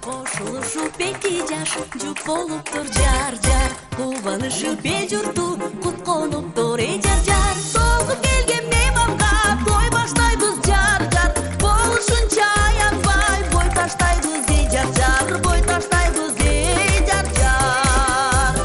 Кошулушу пеки жаш, жүк болуптур жар-жар. Кубанышы бел журту, кут конуптур эй жар-жар. Толгу келген мейманга той баштайбыз жар-жар. Болушунча аянбай, бой таштайбыз эй жар-жар. Бой таштайбыз эй жар-жар.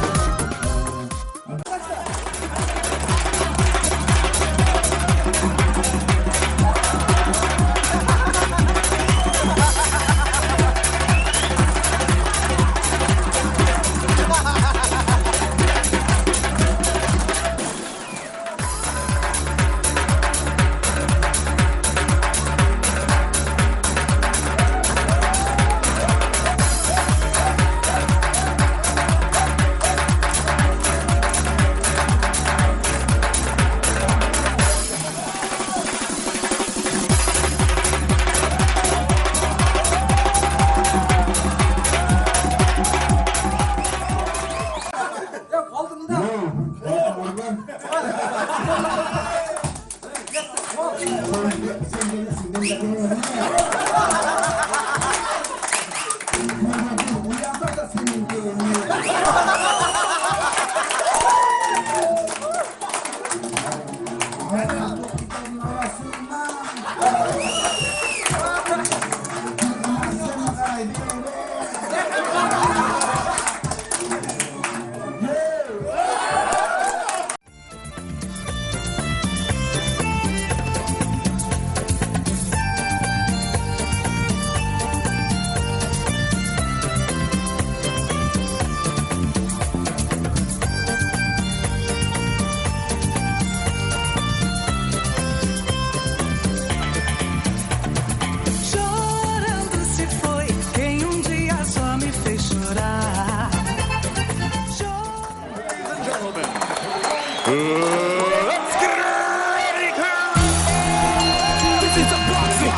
Let's get ready to this is a boxing.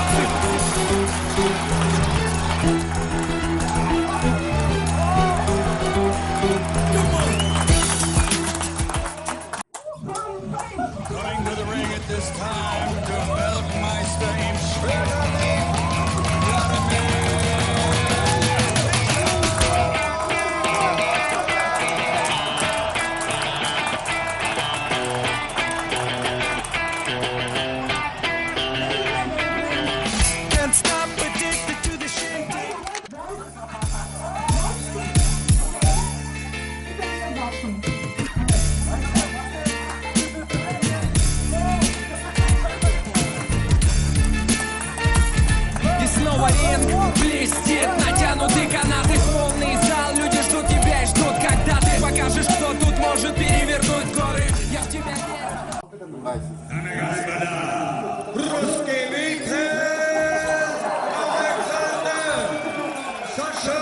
Coming to the ring at this time to milk my steam. Блестит, натянутый канаты, полный зал. Люди ждут тебя и ждут, когда ты покажешь, кто тут может перевернуть горы. Я в тебя верю. Русский лидер Александр Саша.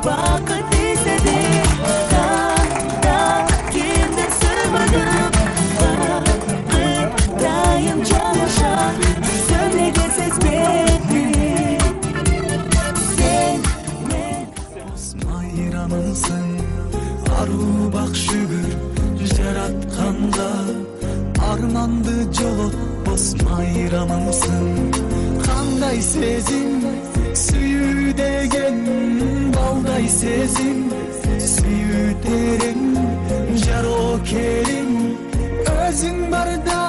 Бақыт іздедім, таңда кімді сүймедім. Бақыттайым жаңаша, сөйлеге сезбедім. Сен мен Майрамымсың, ару бақ шүгір жаратқанда. Арманды жолот бос майрамымсың. Қандай сезім, сүйүү деген балдай сезім. Сүйүү терің, жаро керің. Өзің барда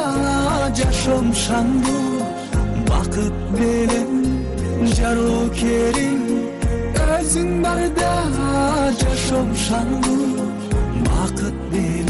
жашом шаңдуу. Бақыт белең, жаро керің. Өзің барда жашом шаңдуу. Бақыт белең.